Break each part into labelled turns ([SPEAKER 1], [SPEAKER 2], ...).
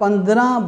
[SPEAKER 1] 15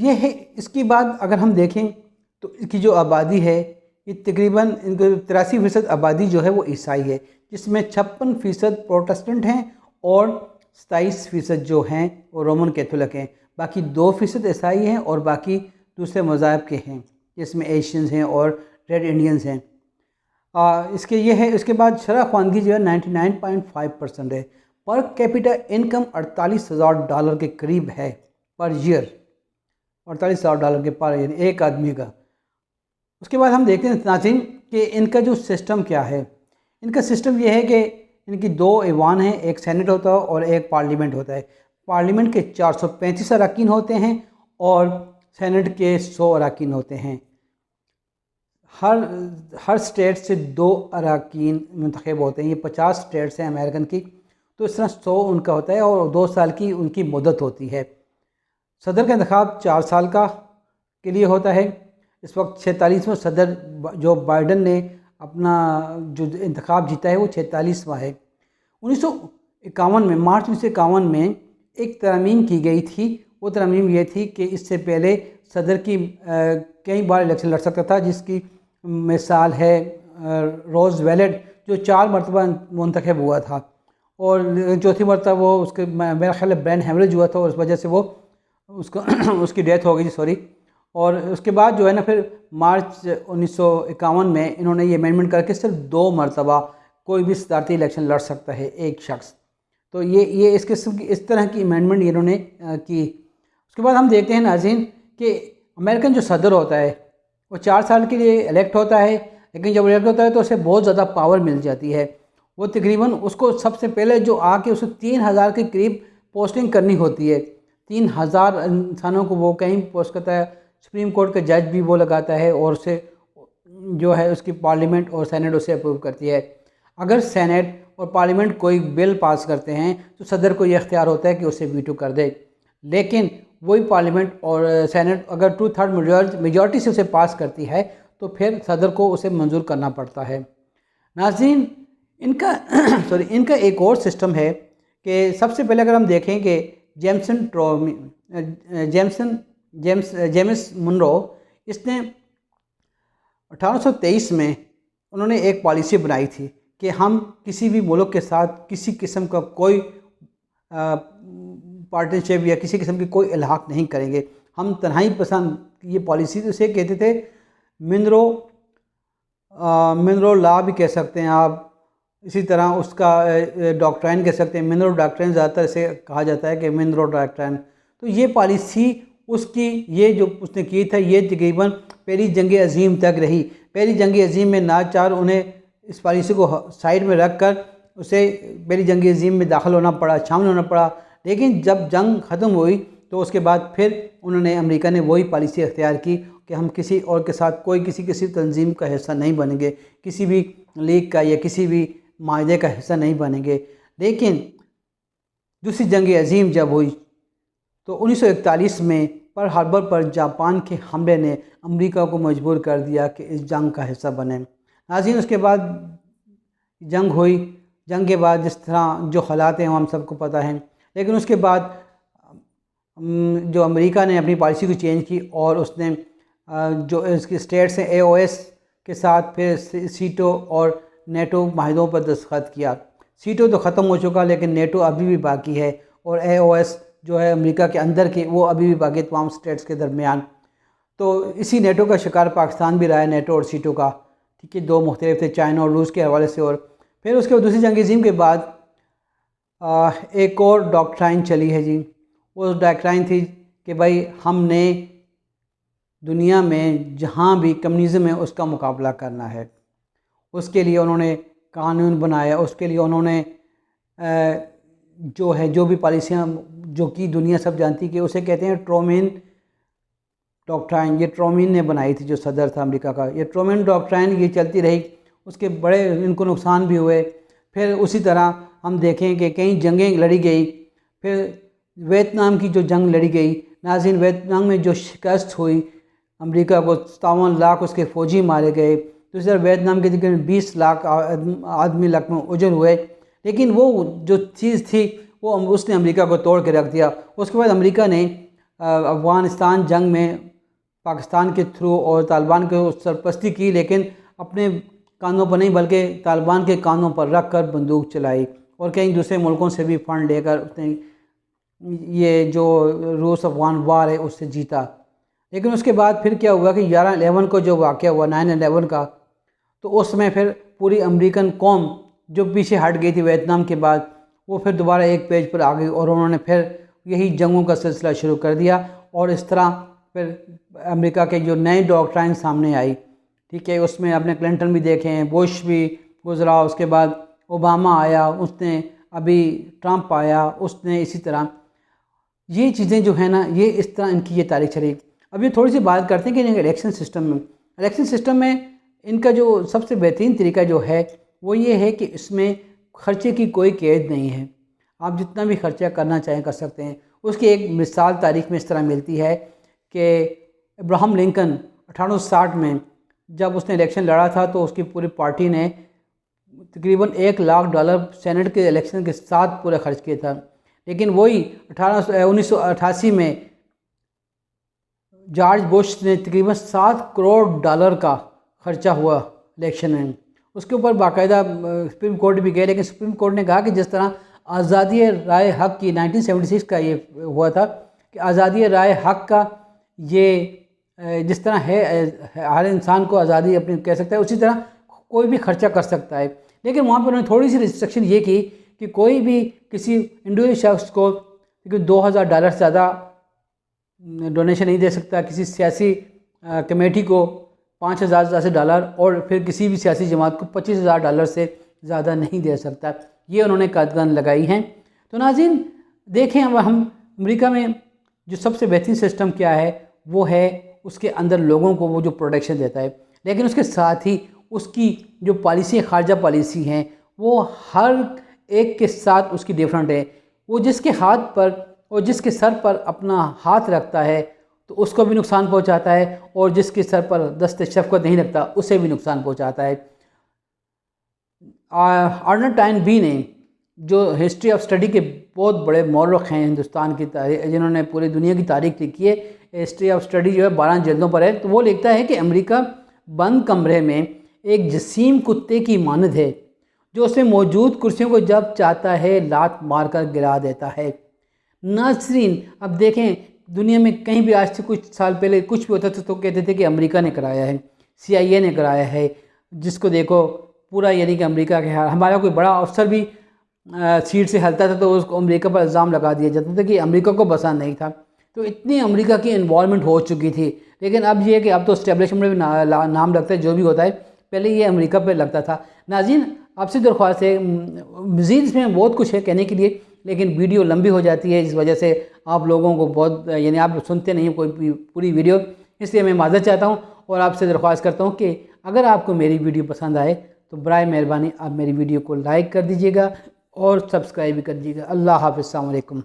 [SPEAKER 1] یہ ہے۔ اس کی بعد اگر ہم دیکھیں تو اس کی جو آبادی ہے یہ تقریباً ان کو 83% آبادی جو ہے وہ عیسائی ہے، جس میں 56% پروٹسٹنٹ ہیں اور 27% جو ہیں وہ رومن کیتھولک ہیں، باقی 2% عیسائی ہیں اور باقی دوسرے مذاہب کے ہیں، جس میں ایشینز ہیں اور ریڈ انڈینز ہیں۔ اس کے یہ ہے، اس کے بعد شرح خواندگی جو ہے 99.5% ہے۔ پر کیپیٹا انکم $48,000 کے قریب ہے پر ایئر، $48,000 کے پر ایئر ایک آدمی کا۔ اس کے بعد ہم دیکھتے ہیں ناظرین کہ ان کا جو سسٹم کیا ہے۔ ان کا سسٹم یہ ہے کہ ان کی 2 ایوان ہیں، ایک سینٹ ہوتا ہے اور ایک پارلیمنٹ ہوتا ہے۔ پارلیمنٹ کے 435 اراکین ہوتے ہیں اور سینٹ کے 100 اراکین ہوتے ہیں۔ ہر سٹیٹ سے 2 اراکین منتخب ہوتے ہیں۔ یہ 50 سٹیٹس ہیں امریکن کی، تو اس طرح 100 ان کا ہوتا ہے اور 2 سال کی ان کی مدت ہوتی ہے۔ صدر کا انتخاب 4 سال کا کے لیے ہوتا ہے۔ اس وقت 46واں صدر جو بائیڈن نے اپنا جو انتخاب جیتا ہے وہ 46واں ہے۔ 1951 میں، مارچ 1951 میں ایک ترمیم کی گئی تھی۔ وہ ترمیم یہ تھی کہ اس سے پہلے صدر کی کئی بار الیکشن لڑ سکتا تھا، جس کی مثال ہے روز ویلٹ جو 4 مرتبہ منتخب ہوا تھا، اور چوتھی مرتبہ وہ اس کے میرا خیال ہے برین ہیمریج ہوا تھا اور اس وجہ سے وہ اس کی ڈیتھ ہو گئی تھی، اور اس کے بعد جو ہے نا پھر مارچ 1951 میں انہوں نے یہ امینڈمنٹ کر کے صرف 2 مرتبہ کوئی بھی صدارتی الیکشن لڑ سکتا ہے ایک شخص۔ تو یہ اس قسم کی اس طرح کی امینڈمنٹ انہوں نے کی۔ اس کے بعد ہم دیکھتے ہیں ناظرین کہ امریکن جو صدر ہوتا ہے وہ 4 سال کے لیے الیکٹ ہوتا ہے، لیکن جب الیکٹ ہوتا ہے تو اسے بہت زیادہ پاور مل جاتی ہے۔ وہ تقریباً اس کو سب سے پہلے جو آ کے اسے 3000 کے قریب پوسٹنگ کرنی ہوتی ہے۔ 3000 انسانوں کو وہ کہیں پوسٹ کرتا ہے، سپریم کورٹ کا جج بھی وہ لگاتا ہے اور اسے جو ہے اس کی پارلیمنٹ اور سینٹ اسے اپروو کرتی ہے۔ اگر سینٹ اور پارلیمنٹ کوئی بل پاس کرتے ہیں تو صدر کو یہ اختیار ہوتا ہے کہ اسے ویٹو کر دے، لیکن وہی پارلیمنٹ اور سینٹ اگر 2/3 میجورٹی سے اسے پاس کرتی ہے تو پھر صدر کو اسے منظور کرنا پڑتا ہے۔ ناظرین ان کا ایک اور سسٹم ہے کہ سب سے پہلے اگر ہم دیکھیں کہ جیمس منرو، اس نے 1823 میں انہوں نے ایک پالیسی بنائی تھی کہ ہم کسی بھی ملک کے ساتھ کسی قسم کا کوئی پارٹنرشپ یا کسی قسم کی کوئی الحاق نہیں کریں گے، ہم تنہائی پسند، یہ پالیسی اسے کہتے تھے منرو لا بھی کہہ سکتے ہیں آپ، اسی طرح اس کا ڈاکٹرائن کہہ سکتے ہیں، منرو ڈاکٹرائن زیادہ تر اسے کہا جاتا ہے کہ منرو ڈاکٹرائن۔ تو یہ پالیسی اس کی یہ جو اس نے کی تھا یہ تقریباً پہلی جنگ عظیم تک رہی۔ پہلی جنگ عظیم میں ناچار انہیں اس پالیسی کو سائیڈ میں رکھ کر اسے پہلی جنگ عظیم میں داخل ہونا پڑا، شامل ہونا پڑا، لیکن جب جنگ ختم ہوئی تو اس کے بعد پھر انہوں نے امریکہ نے وہی پالیسی اختیار کی کہ ہم کسی اور کے ساتھ کوئی کسی تنظیم کا حصہ نہیں بنیں گے، کسی بھی لیگ کا یا کسی بھی معاہدے کا حصہ نہیں بنیں گے۔ لیکن دوسری جنگ عظیم جب ہوئی تو 1941 میں پرل ہاربر پر جاپان کے حملے نے امریکہ کو مجبور کر دیا کہ اس جنگ کا حصہ بنے۔ ناظرین اس کے بعد جنگ ہوئی، جنگ کے بعد جس طرح جو حالات ہیں ہم سب کو پتہ ہیں، لیکن اس کے بعد جو امریکہ نے اپنی پالیسی کو چینج کی اور اس نے جو اس کی اسٹیٹس ہیں AOS کے ساتھ پھر سیٹو اور نیٹو معاہدوں پر دستخط کیا۔ سیٹو تو ختم ہو چکا لیکن نیٹو ابھی بھی باقی ہے، اور AOS جو ہے امریکہ کے اندر کی وہ ابھی بھی باقی تمام اسٹیٹس کے درمیان۔ تو اسی نیٹو کا شکار پاکستان بھی رہا ہے، نیٹو اور سیٹو کا، ٹھیک ہے، 2 مختلف تھے چائنا اور روس کے حوالے سے۔ اور پھر اس کے بعد دوسری جنگ عظیم کے بعد ایک اور ڈاکٹرائن چلی ہے جی، وہ ڈاکٹرائن تھی کہ بھائی ہم نے دنیا میں جہاں بھی کمیونزم ہے اس کا مقابلہ کرنا ہے۔ اس کے لیے انہوں نے قانون بنایا، اس کے لیے انہوں نے جو بھی پالیسیاں جو کی دنیا سب جانتی کہ اسے کہتے ہیں ٹرومین ڈاکٹرائن۔ یہ ٹرومین نے بنائی تھی جو صدر تھا امریکہ کا۔ یہ ٹرومین ڈاکٹرائن یہ چلتی رہی، اس کے بڑے ان کو نقصان بھی ہوئے۔ پھر اسی طرح ہم دیکھیں کہ کئی جنگیں لڑی گئی، پھر ویتنام کی جو جنگ لڑی گئی، ناظرین ویتنام میں جو شکست ہوئی، امریکہ کو 57 لاکھ اس کے فوجی مارے گئے، دوسری طرف ویتنام کے تقریباً 20 لاکھ آدمی لقمہ اجڑ ہوئے، لیکن وہ جو چیز تھی وہ اس نے امریکہ کو توڑ کے رکھ دیا۔ اس کے بعد امریکہ نے افغانستان جنگ میں پاکستان کے تھرو اور طالبان کو سرپرستی کی، لیکن اپنے کانوں پر نہیں بلکہ طالبان کے کانوں پر رکھ کر بندوق چلائی، اور کئی دوسرے ملکوں سے بھی فنڈ لے کر اس نے یہ جو روس افغان وار ہے اس سے جیتا۔ لیکن اس کے بعد پھر کیا ہوا کہ 11/11 کو جو واقعہ ہوا 9/11 کا، تو اس میں پھر پوری امریکن قوم جو پیچھے ہٹ گئی تھی ویتنام کے بعد، وہ پھر دوبارہ ایک پیج پر آ گئی، اور انہوں نے پھر یہی جنگوں کا سلسلہ شروع کر دیا، اور اس طرح پھر امریکہ کے جو نئی ڈاکٹرائن سامنے آئی، ٹھیک ہے، اس میں اپنے کلنٹن بھی دیکھیں، بش بھی گزرا، اس کے بعد اوباما آیا، اس نے ابھی ٹرمپ آیا، اس نے اسی طرح یہ چیزیں جو ہیں نا، یہ اس طرح ان کی یہ تاریخ چلی۔ اب یہ تھوڑی سی بات کرتے ہیں کہ الیکشن سسٹم میں ان کا جو سب سے بہترین طریقہ جو ہے وہ یہ ہے کہ اس میں خرچے کی کوئی قید نہیں ہے، آپ جتنا بھی خرچہ کرنا چاہیں کر سکتے ہیں۔ اس کی ایک مثال تاریخ میں اس طرح ملتی ہے کہ ابراہم لنکن 1860 میں جب اس نے الیکشن لڑا تھا تو اس کی پوری پارٹی نے تقریباً $1,00,000 سینٹ کے الیکشن کے ساتھ پورے خرچ کیا تھا، لیکن وہی 1988 میں جارج بش نے تقریباً $7 کروڑ کا خرچہ ہوا الیکشن میں۔ اس کے اوپر باقاعدہ سپریم کورٹ بھی گئے، لیکن سپریم کورٹ نے کہا کہ جس طرح آزادی رائے حق کی 1976 کا یہ ہوا تھا کہ آزادی رائے حق کا یہ جس طرح ہے ہر انسان کو آزادی اپنی کہہ سکتا ہے، اسی طرح کوئی بھی خرچہ کر سکتا ہے، لیکن وہاں پہ انہوں نے تھوڑی سی ریسٹرکشن یہ کی کہ کوئی بھی کسی انڈیویجول شخص کو $2,000 سے زیادہ ڈونیشن نہیں دے سکتا، کسی سیاسی کمیٹی کو $5,000 اور پھر کسی بھی سیاسی جماعت کو $25,000 سے زیادہ نہیں دے سکتا۔ یہ انہوں نے قدغن لگائی ہیں۔ تو ناظرین دیکھیں، اب ہم امریکہ میں جو سب سے بہترین سسٹم کیا ہے وہ ہے اس کے اندر لوگوں کو وہ جو پروٹیکشن دیتا ہے، لیکن اس کے ساتھ ہی اس کی جو پالیسی خارجہ پالیسی ہیں وہ ہر ایک کے ساتھ اس کی ڈیفرنٹ ہے۔ وہ جس کے ہاتھ پر اور جس کے سر پر اپنا ہاتھ رکھتا ہے تو اس کو بھی نقصان پہنچاتا ہے، اور جس کے سر پر دست شفقت نہیں رکھتا اسے بھی نقصان پہنچاتا ہے۔ آرنلڈ بی نے جو ہسٹری آف اسٹڈی کے بہت بڑے مورخ ہیں ہندوستان کی تاریخ، جنہوں نے پوری دنیا کی تاریخ لکھی ہے، ہسٹری آف اسٹڈی جو ہے 12 جلدوں پر ہے، تو وہ لکھتا ہے کہ امریکہ بند کمرے میں ایک جسیم کتے کی مانند ہے جو اس میں موجود کرسیوں کو جب چاہتا ہے لات مار کر گرا دیتا ہے۔ ناظرین اب دیکھیں، دنیا میں کہیں بھی آج سے کچھ سال پہلے کچھ بھی ہوتا تھا تو کہتے تھے کہ امریکہ نے کرایا ہے، CIA نے کرایا ہے، جس کو دیکھو پورا یعنی کہ امریکہ کے ہمارا کوئی بڑا افسر بھی سیٹ سے ہلتا تھا تو اس کو امریکہ پر الزام لگا دیا جاتا تھا کہ امریکہ کو پسند نہیں تھا، تو اتنی امریکہ کی انوالومنٹ ہو چکی تھی۔ لیکن اب یہ ہے کہ اب تو اسٹیبلشمنٹ میں نام لگتا ہے، جو بھی ہوتا ہے، پہلے یہ امریکہ پہ لگتا تھا۔ ناظرین آپ سے درخواست ہے، مزید اس میں بہت کچھ ہے کہنے کے لیے، لیکن ویڈیو لمبی ہو جاتی ہے، اس وجہ سے آپ لوگوں کو بہت یعنی آپ سنتے نہیں کوئی پوری ویڈیو، اس لیے میں معذرت چاہتا ہوں اور آپ سے درخواست کرتا ہوں کہ اگر آپ کو میری ویڈیو پسند آئے تو برائے مہربانی آپ میری ویڈیو کو لائک کر دیجیے گا اور سبسکرائب بھی کر دیجیے گا۔ اللہ حافظ، السلام علیکم۔